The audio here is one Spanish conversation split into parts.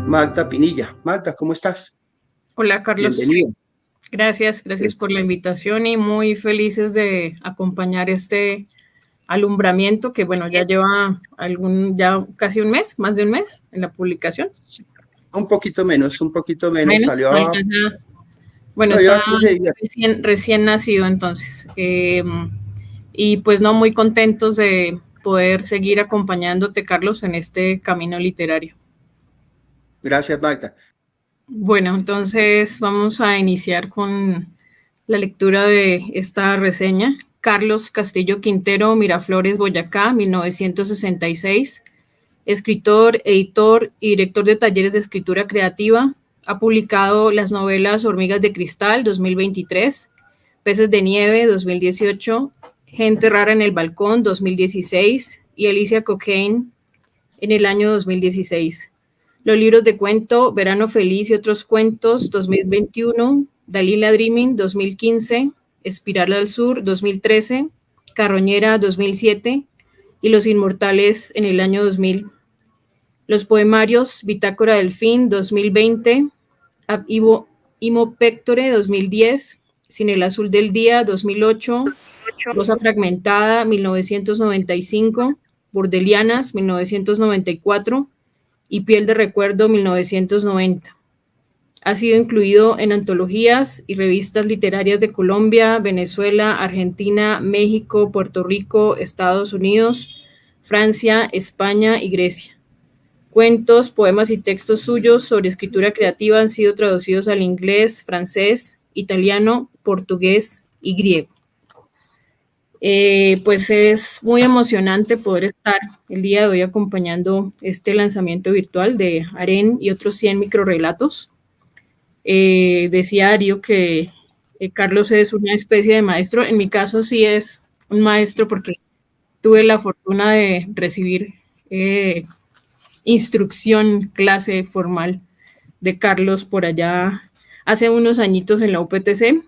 Magda Pinilla. Magda, ¿cómo estás? Hola, Carlos. Bienvenido. Gracias por la invitación y muy felices de acompañar este alumbramiento que, bueno, ya lleva ya casi un mes, más de un mes en la publicación. Un poquito menos, Menos, salió no a... alcanza. Bueno, No, está lleva 15 días. recién nacido entonces. Y pues no, muy contentos de poder seguir acompañándote, Carlos, en este camino literario. Gracias, Magda. Bueno, entonces vamos a iniciar con la lectura de esta reseña. Carlos Castillo Quintero, Miraflores, Boyacá, 1966. Escritor, editor y director de talleres de escritura creativa. Ha publicado las novelas Hormigas de Cristal, 2023, Peces de Nieve, 2018, Gente Rara en el Balcón, 2016 y Alicia Cocaine en el año 2016. Los libros de cuento Verano Feliz y otros cuentos, 2021, Dalila Dreaming, 2015, Espiral al Sur, 2013, Carroñera, 2007 y Los Inmortales en el año 2000. Los poemarios Bitácora del Fin, 2020, Ab Imo Pectore, 2010, Sin el Azul del Día, 2008, Rosa Fragmentada, 1995, Bordelianas, 1994 y Piel de Recuerdo, 1990. Ha sido incluido en antologías y revistas literarias de Colombia, Venezuela, Argentina, México, Puerto Rico, Estados Unidos, Francia, España y Grecia. Cuentos, poemas y textos suyos sobre escritura creativa han sido traducidos al inglés, francés, italiano, portugués y griego. Pues es muy emocionante poder estar el día de hoy acompañando este lanzamiento virtual de Aren y otros 100 microrelatos. Decía Darío que Carlos es una especie de maestro. En mi caso sí es un maestro porque tuve la fortuna de recibir instrucción, clase formal de Carlos por allá hace unos añitos en la UPTC,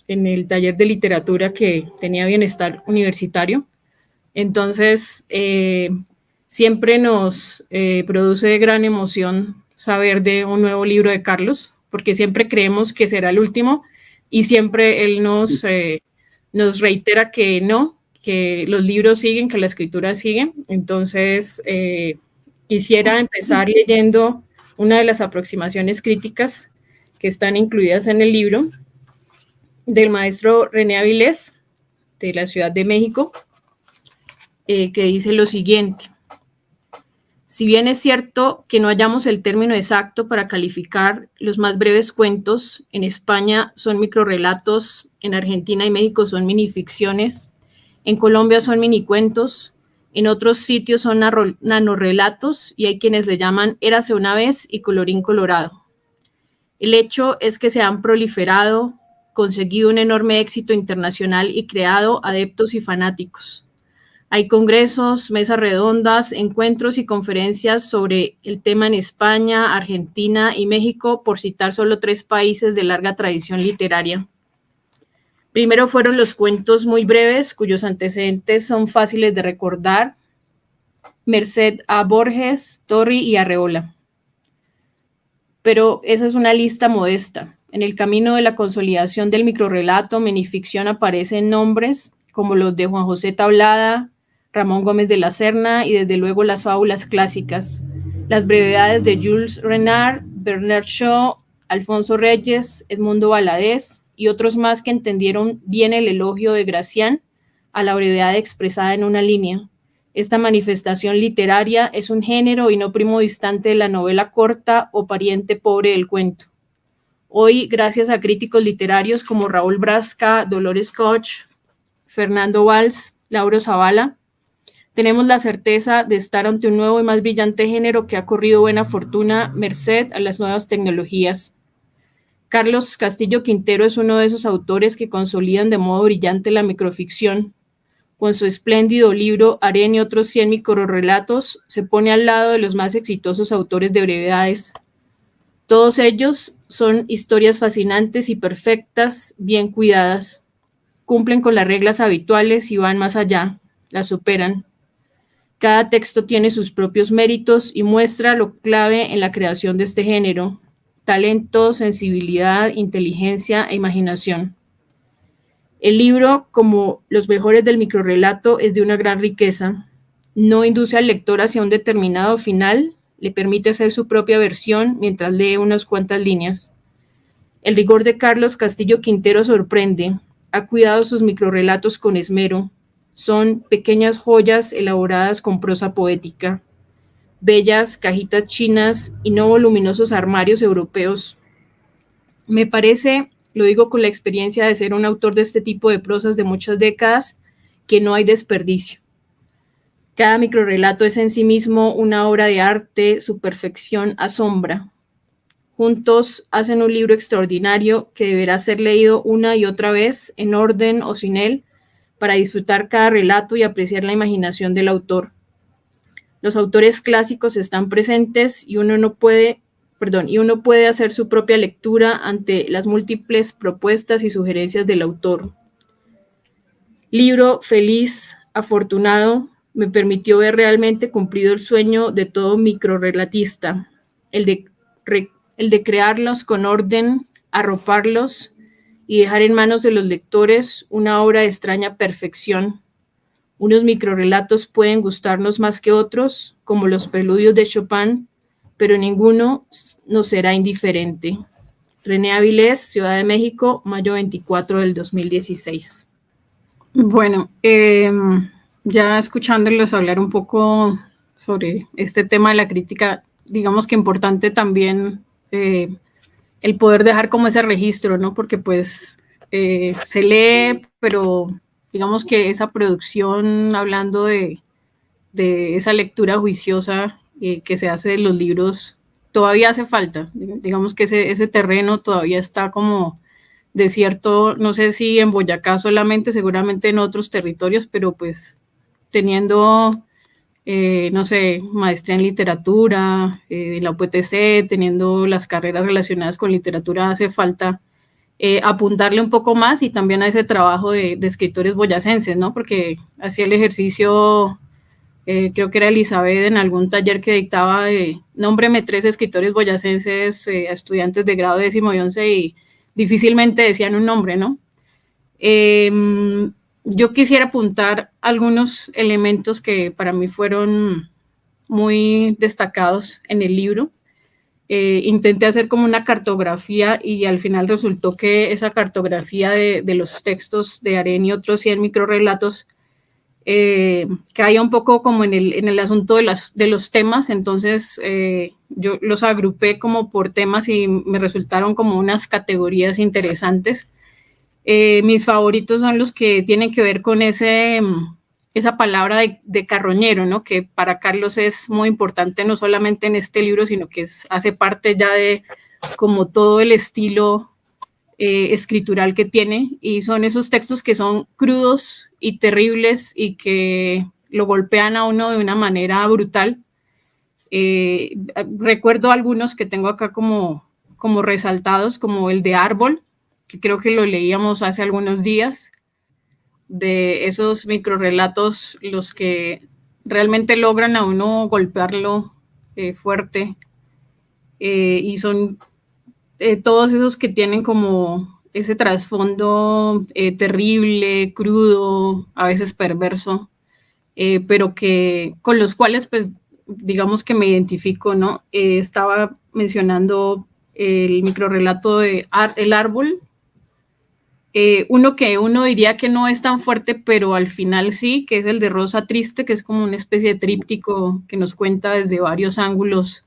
en el taller de literatura que tenía Bienestar Universitario. Entonces, siempre nos produce gran emoción saber de un nuevo libro de Carlos, porque siempre creemos que será el último y siempre él nos reitera que no, que los libros siguen, que la escritura sigue. Entonces, quisiera empezar leyendo una de las aproximaciones críticas que están incluidas en el libro del maestro René Avilés, de la Ciudad de México, que dice lo siguiente. Si bien es cierto que no hallamos el término exacto para calificar los más breves cuentos, en España son microrelatos, en Argentina y México son minificciones, en Colombia son minicuentos, en otros sitios son nanorelatos y hay quienes le llaman Érase una vez y Colorín colorado. El hecho es que se han proliferado, conseguido un enorme éxito internacional y creado adeptos y fanáticos. Hay congresos, mesas redondas, encuentros y conferencias sobre el tema en España, Argentina y México, por citar solo 3 países de larga tradición literaria. Primero fueron los cuentos muy breves, cuyos antecedentes son fáciles de recordar, merced a Borges, Torri y Arreola. Pero esa es una lista modesta. En el camino de la consolidación del microrrelato, minificción aparecen nombres como los de Juan José Tablada, Ramón Gómez de la Serna y desde luego las fábulas clásicas, las brevedades de Jules Renard, Bernard Shaw, Alfonso Reyes, Edmundo Valadez y otros más que entendieron bien el elogio de Gracián a la brevedad expresada en una línea. Esta manifestación literaria es un género y no primo distante de la novela corta o pariente pobre del cuento. Hoy, gracias a críticos literarios como Raúl Brasca, Dolores Koch, Fernando Valls, Lauro Zavala, tenemos la certeza de estar ante un nuevo y más brillante género que ha corrido buena fortuna merced a las nuevas tecnologías. Carlos Castillo Quintero es uno de esos autores que consolidan de modo brillante la microficción. Con su espléndido libro Aren y otros 100 microrelatos, se pone al lado de los más exitosos autores de brevedades. Todos ellos son historias fascinantes y perfectas, bien cuidadas. Cumplen con las reglas habituales y van más allá, las superan. Cada texto tiene sus propios méritos y muestra lo clave en la creación de este género: talento, sensibilidad, inteligencia e imaginación. El libro, como los mejores del microrrelato, es de una gran riqueza. No induce al lector hacia un determinado final, le permite hacer su propia versión mientras lee unas cuantas líneas. El rigor de Carlos Castillo Quintero sorprende. Ha cuidado sus microrrelatos con esmero. Son pequeñas joyas elaboradas con prosa poética, bellas cajitas chinas y no voluminosos armarios europeos. Me parece, lo digo con la experiencia de ser un autor de este tipo de prosas de muchas décadas, que no hay desperdicio. Cada microrrelato es en sí mismo una obra de arte, su perfección asombra. Juntos hacen un libro extraordinario que deberá ser leído una y otra vez, en orden o sin él, para disfrutar cada relato y apreciar la imaginación del autor. Los autores clásicos están presentes y uno puede hacer su propia lectura ante las múltiples propuestas y sugerencias del autor. Libro feliz, afortunado, me permitió ver realmente cumplido el sueño de todo microrrelatista, el de crearlos con orden, arroparlos y dejar en manos de los lectores una obra de extraña perfección. Unos microrrelatos pueden gustarnos más que otros, como los preludios de Chopin, pero ninguno nos será indiferente. René Avilés, Ciudad de México, mayo 24 del 2016. Bueno, ya escuchándolos hablar un poco sobre este tema de la crítica, digamos que importante también el poder dejar como ese registro, ¿no? Porque pues se lee, pero digamos que esa producción, hablando de esa lectura juiciosa que se hace de los libros, todavía hace falta. Digamos que ese terreno todavía está como desierto, no sé si en Boyacá solamente, seguramente en otros territorios, pero pues teniendo, no sé, maestría en literatura, la UPTC, teniendo las carreras relacionadas con literatura, hace falta apuntarle un poco más y también a ese trabajo de escritores boyacenses, ¿no? Porque hacía el ejercicio, creo que era Elizabeth en algún taller que dictaba, nómbreme 3 escritores boyacenses a estudiantes de grado 10º y 11 y difícilmente decían un nombre, ¿no? Yo quisiera apuntar algunos elementos que para mí fueron muy destacados en el libro. Intenté hacer como una cartografía y al final resultó que esa cartografía de los textos de Aren y otros 100 microrrelatos caía un poco como en el asunto de los temas. Entonces yo los agrupé como por temas y me resultaron como unas categorías interesantes. Mis favoritos son los que tienen que ver con esa palabra de carroñero, ¿no? Que para Carlos es muy importante, no solamente en este libro, sino que hace parte ya de como todo el estilo escritural que tiene, y son esos textos que son crudos y terribles y que lo golpean a uno de una manera brutal. Recuerdo algunos que tengo acá como resaltados, como el de Árbol, que creo que lo leíamos hace algunos días, de esos microrrelatos, los que realmente logran a uno golpearlo fuerte, y son todos esos que tienen como ese trasfondo terrible, crudo, a veces perverso, pero que con los cuales pues digamos que me identifico, ¿no? Estaba mencionando el microrrelato de El Árbol, uno que uno diría que no es tan fuerte, pero al final sí, que es el de Rosa Triste, que es como una especie de tríptico que nos cuenta desde varios ángulos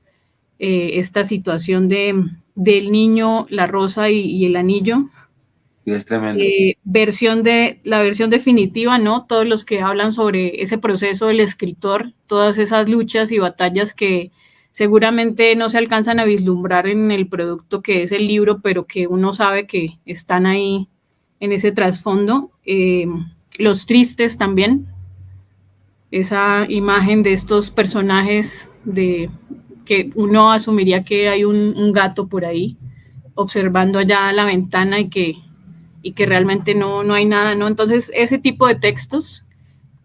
esta situación del niño, la rosa y el anillo. Y es tremendo. La versión definitiva, ¿no? Todos los que hablan sobre ese proceso del escritor, todas esas luchas y batallas que seguramente no se alcanzan a vislumbrar en el producto que es el libro, pero que uno sabe que están ahí en ese trasfondo. Los tristes también, esa imagen de estos personajes que uno asumiría que hay un gato por ahí observando allá la ventana y que realmente no hay nada, ¿no? Entonces, ese tipo de textos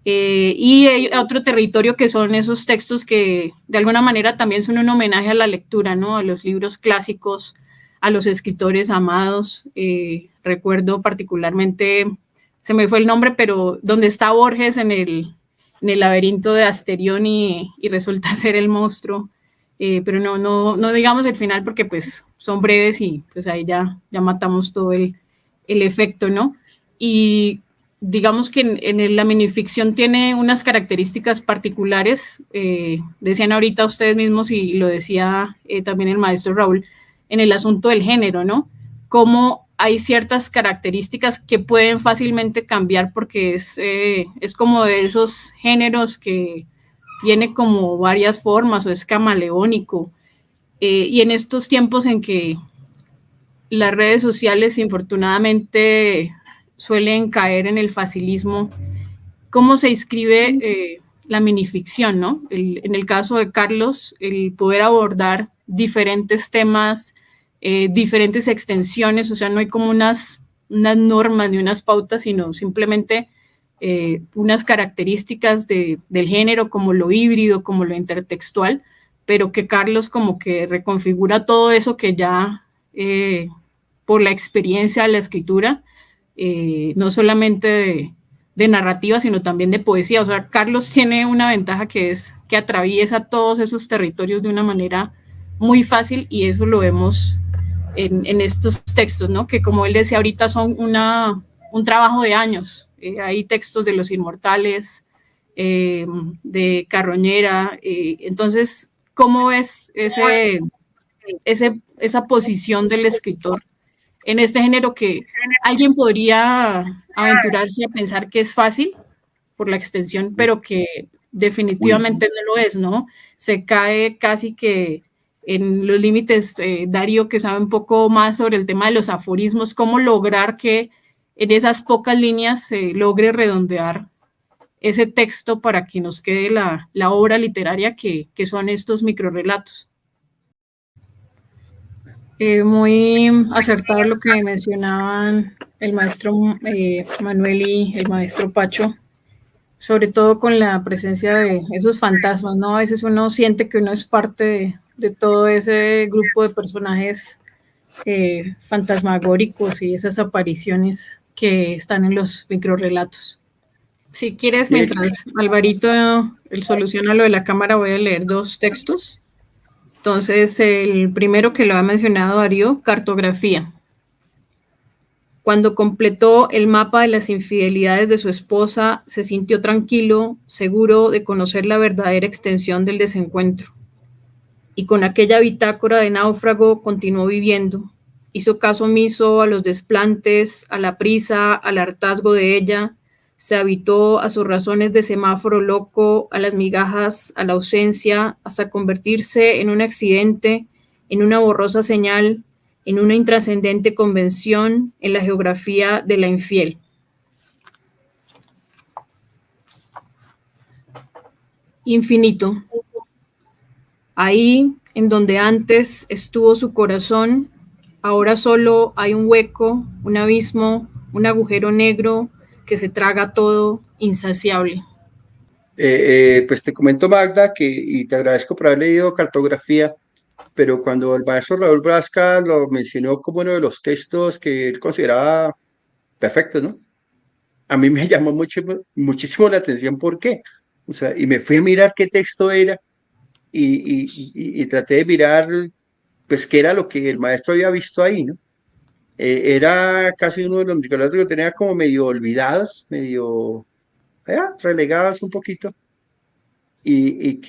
Y hay otro territorio que son esos textos que de alguna manera también son un homenaje a la lectura, ¿no? A los libros clásicos, a los escritores amados. Recuerdo particularmente, se me fue el nombre, pero donde está Borges en el laberinto de Asterión y resulta ser el monstruo. Pero no digamos el final porque pues son breves y pues ahí ya matamos todo el efecto, ¿no? Y digamos que la minificción tiene unas características particulares, decían ahorita ustedes mismos y lo decía también el maestro Raúl, en el asunto del género, ¿no? Cómo hay ciertas características que pueden fácilmente cambiar porque es como de esos géneros que tiene como varias formas o es camaleónico. Y en estos tiempos en que las redes sociales infortunadamente suelen caer en el facilismo, cómo se inscribe la minificción, ¿no? En el caso de Carlos, el poder abordar diferentes temas, diferentes extensiones, o sea, no hay como unas normas ni unas pautas, sino simplemente unas características del género, como lo híbrido, como lo intertextual, pero que Carlos como que reconfigura todo eso que ya por la experiencia de la escritura, no solamente de narrativa, sino también de poesía. O sea, Carlos tiene una ventaja que es que atraviesa todos esos territorios de una manera muy fácil y eso lo vemos en estos textos, ¿no? Que como él decía ahorita son un trabajo de años. Hay textos de los inmortales, de Carroñera. Entonces, ¿cómo es esa posición del escritor en este género que alguien podría aventurarse a pensar que es fácil por la extensión, pero que definitivamente no lo es, ¿no? Se cae casi que en los límites, Darío, que sabe un poco más sobre el tema de los aforismos, cómo lograr que en esas pocas líneas se logre redondear ese texto para que nos quede la obra literaria que son estos microrelatos. Muy acertado lo que mencionaban el maestro Manuel y el maestro Pacho, sobre todo con la presencia de esos fantasmas, ¿no? A veces uno siente que uno es parte de todo ese grupo de personajes fantasmagóricos y esas apariciones que están en los microrelatos. Si quieres, mientras Alvarito soluciona lo de la cámara, voy a leer dos textos. Entonces, el primero que lo ha mencionado Darío, cartografía. Cuando completó el mapa de las infidelidades de su esposa, se sintió tranquilo, seguro de conocer la verdadera extensión del desencuentro. Y con aquella bitácora de náufrago continuó viviendo. Hizo caso omiso a los desplantes, a la prisa, al hartazgo de ella. Se habituó a sus razones de semáforo loco, a las migajas, a la ausencia, hasta convertirse en un accidente, en una borrosa señal, en una intrascendente convención en la geografía de la infiel. Infinito. Ahí, en donde antes estuvo su corazón, ahora solo hay un hueco, un abismo, un agujero negro que se traga todo, insaciable. Pues te comento, Magda, y te agradezco por haber leído cartografía, pero cuando el maestro Raúl Brasca lo mencionó como uno de los textos que él consideraba perfectos, ¿no? A mí me llamó muchísimo la atención. ¿Por qué? O sea, y me fui a mirar qué texto era y traté de mirar, pues, qué era lo que el maestro había visto ahí, ¿no? Era casi uno de los microrelatos que tenía como medio olvidados, medio relegados un poquito. Y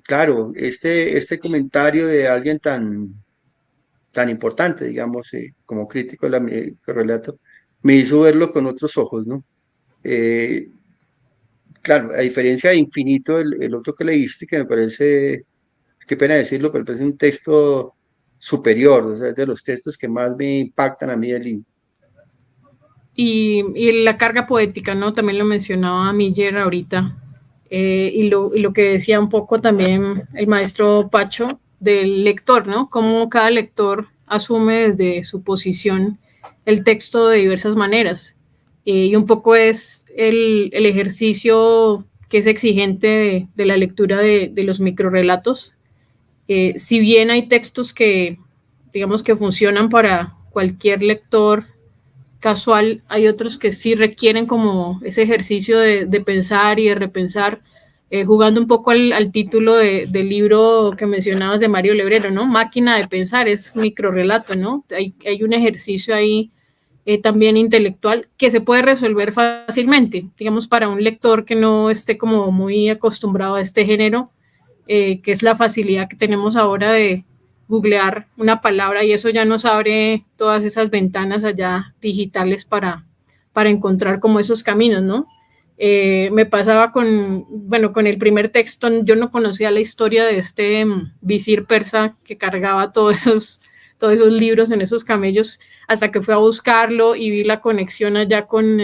claro, este comentario de alguien tan importante, digamos, como crítico del relato, me hizo verlo con otros ojos, ¿no? Eh, claro, a diferencia de Infinito, el otro que leíste, que me parece, qué pena decirlo, pero me parece un texto superior, o sea, es de los textos que más me impactan a mí del libro. Y la carga poética, ¿no? También lo mencionaba Miller ahorita. Y lo que decía un poco también el maestro Pacho del lector, ¿no? Cómo cada lector asume desde su posición el texto de diversas maneras. y un poco es el ejercicio que es exigente de la lectura de los microrelatos. Si bien hay textos que, digamos, que funcionan para cualquier lector casual, hay otros que sí requieren como ese ejercicio de pensar y de repensar, jugando un poco al título del libro que mencionabas de Mario Lebrero, ¿no? Máquina de pensar, es microrelato, ¿no? Hay un ejercicio ahí también intelectual que se puede resolver fácilmente, digamos, para un lector que no esté como muy acostumbrado a este género, que es la facilidad que tenemos ahora de googlear una palabra y eso ya nos abre todas esas ventanas allá digitales para encontrar como esos caminos, ¿no? Me pasaba bueno, con el primer texto, yo no conocía la historia de este visir persa que cargaba todos esos libros en esos camellos, hasta que fui a buscarlo y vi la conexión allá con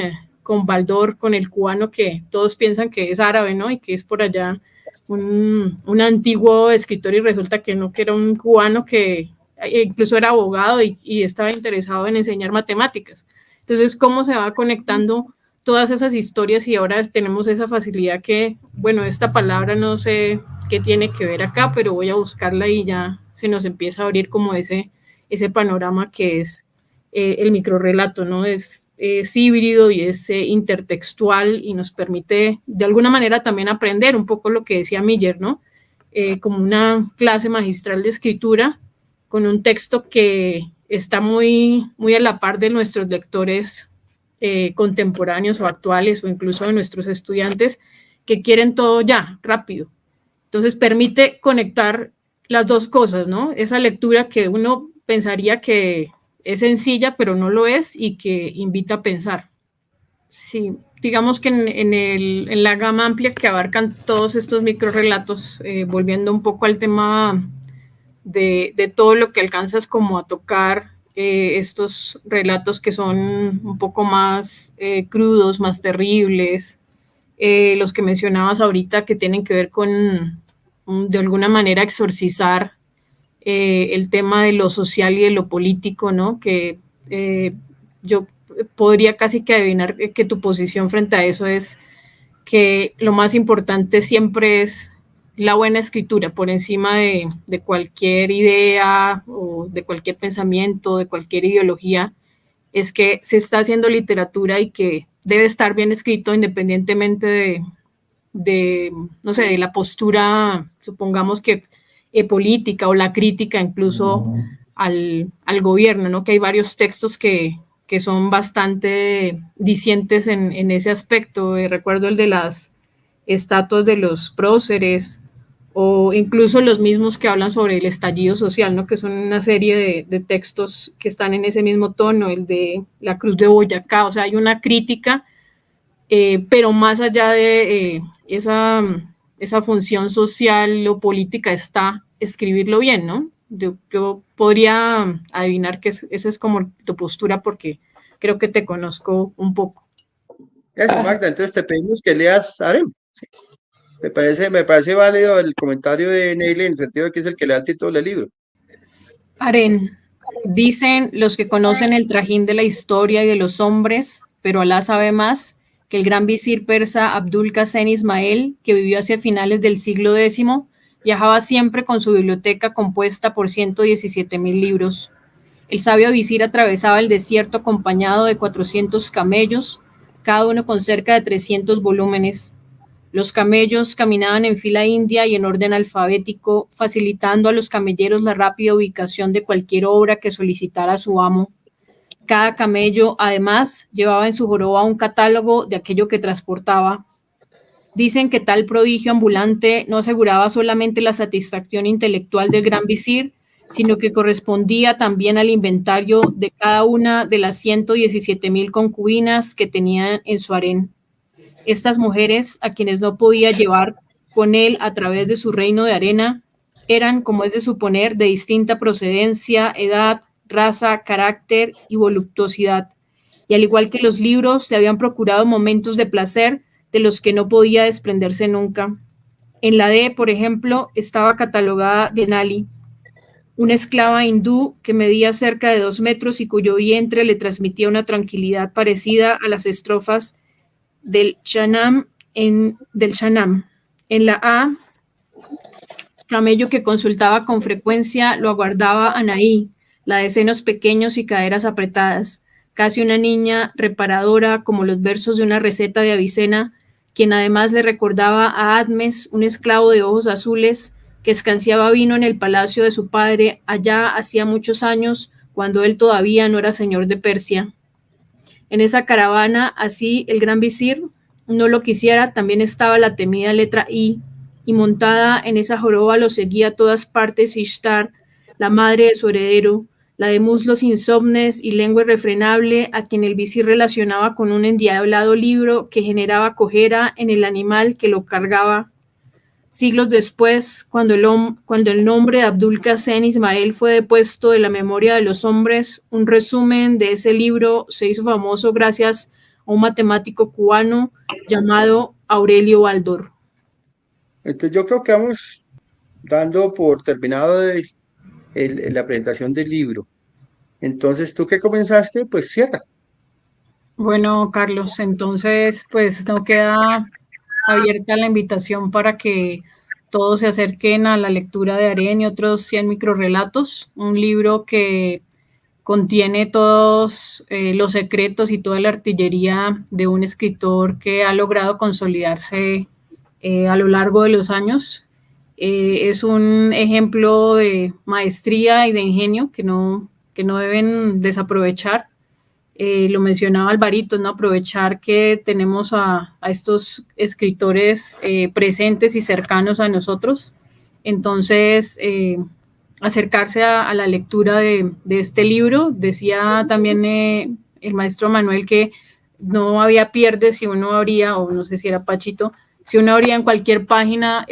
Baldor, con el cubano, que todos piensan que es árabe, ¿no? Y que es por allá un antiguo escritor y resulta que no, que era un cubano que incluso era abogado y estaba interesado en enseñar matemáticas. Entonces, ¿cómo se va conectando todas esas historias y ahora tenemos esa facilidad que, bueno, esta palabra no sé qué tiene que ver acá, pero voy a buscarla y ya se nos empieza a abrir como ese panorama que es el microrrelato, ¿no? Es híbrido y es intertextual y nos permite de alguna manera también aprender un poco lo que decía Miller, ¿no? Como una clase magistral de escritura con un texto que está muy a la par de nuestros lectores contemporáneos o actuales o incluso de nuestros estudiantes que quieren todo ya, rápido. Entonces permite conectar las dos cosas, ¿no? Esa lectura que uno pensaría que es sencilla, pero no lo es y que invita a pensar. Sí, digamos que en la gama amplia que abarcan todos estos microrelatos, volviendo un poco al tema de todo lo que alcanzas como a tocar, estos relatos que son un poco más crudos, más terribles, los que mencionabas ahorita que tienen que ver con, de alguna manera, exorcizar el tema de lo social y de lo político, ¿no? Que yo podría casi que adivinar que tu posición frente a eso es que lo más importante siempre es la buena escritura por encima de cualquier idea o de cualquier pensamiento, de cualquier ideología, es que se está haciendo literatura y que debe estar bien escrito independientemente no sé, de la postura, supongamos que política o la crítica incluso al gobierno, ¿no? Que hay varios textos que son bastante discientes en ese aspecto. Recuerdo el de las estatuas de los próceres o incluso los mismos que hablan sobre el estallido social, ¿no? Que son una serie de textos que están en ese mismo tono, el de la Cruz de Boyacá, o sea, hay una crítica, pero más allá de esa función social o política está escribirlo bien, ¿no? Yo podría adivinar que esa es como tu postura porque creo que te conozco un poco. Eso, Magda, entonces te pedimos que leas Harem. Sí. Me parece válido el comentario de Neil en el sentido de que es el que le da el título del libro. Aren, dicen los que conocen el trajín de la historia y de los hombres, pero Alá sabe más, que el gran visir persa Abdul Qasim Ismael, que vivió hacia finales del siglo X, viajaba siempre con su biblioteca compuesta por 117.000 libros. El sabio visir atravesaba el desierto acompañado de 400 camellos, cada uno con cerca de 300 volúmenes. Los camellos caminaban en fila india y en orden alfabético, facilitando a los camelleros la rápida ubicación de cualquier obra que solicitara su amo. Cada camello, además, llevaba en su joroba un catálogo de aquello que transportaba. Dicen que tal prodigio ambulante no aseguraba solamente la satisfacción intelectual del gran visir, sino que correspondía también al inventario de cada una de las 117.000 concubinas que tenía en su harén. Estas mujeres, a quienes no podía llevar con él a través de su reino de arena, eran, como es de suponer, de distinta procedencia, edad, raza, carácter y voluptuosidad. Y al igual que los libros, le habían procurado momentos de placer de los que no podía desprenderse nunca. En la D, por ejemplo, estaba catalogada Denali. una esclava hindú que medía cerca de 2 metros y cuyo vientre le transmitía una tranquilidad parecida a las estrofas del Shanam. En la A, camello que consultaba con frecuencia lo aguardaba Anaí, la de senos pequeños y caderas apretadas, casi una niña reparadora como los versos de una receta de Avicena, quien además le recordaba a Admes, un esclavo de ojos azules que escanciaba vino en el palacio de su padre allá hacía muchos años, cuando él todavía no era señor de Persia. En esa caravana, así el gran visir no lo quisiera, también estaba la temida letra I, y montada en esa joroba lo seguía a todas partes Ishtar, la madre de su heredero, la de muslos insomnes y lengua irrefrenable, a quien el visir relacionaba con un endiablado libro que generaba cojera en el animal que lo cargaba. Siglos después, cuando el nombre de Abdul Qasim Ismail fue depuesto de la memoria de los hombres, un resumen de ese libro se hizo famoso gracias a un matemático cubano llamado Aurelio Baldor. Entonces yo creo que vamos dando por terminado la presentación del libro. Entonces, tú que comenzaste, pues cierra. Bueno, Carlos, entonces pues no queda abierta la invitación para que todos se acerquen a la lectura de Aren y otros 100 microrelatos, un libro que contiene todos los secretos y toda la artillería de un escritor que ha logrado consolidarse a lo largo de los años. Es un ejemplo de maestría y de ingenio que no deben desaprovechar. Lo mencionaba Alvarito, ¿no? Aprovechar que tenemos a estos escritores presentes y cercanos a nosotros. Entonces, acercarse a la lectura de este libro. Decía también el maestro Manuel que no había pierde si uno abría, o no sé si era Pachito, si uno abría en cualquier página,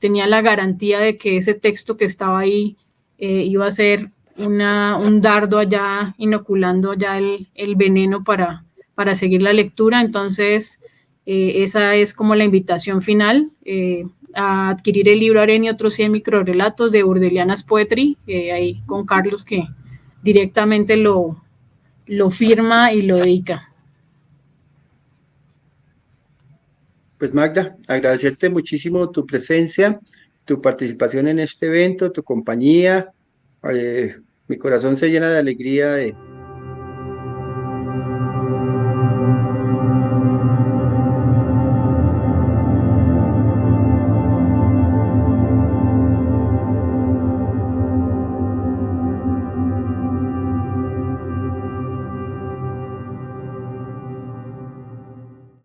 tenía la garantía de que ese texto que estaba ahí iba a ser un dardo allá, inoculando ya el veneno para seguir la lectura. Entonces, esa es como la invitación final. A adquirir el libro Aren y otros 100 microrelatos de Urdelianas Poetry, ahí con Carlos que directamente lo firma y lo dedica. Pues Magda, agradecerte muchísimo tu presencia, tu participación en este evento, tu compañía. Mi corazón se llena de alegría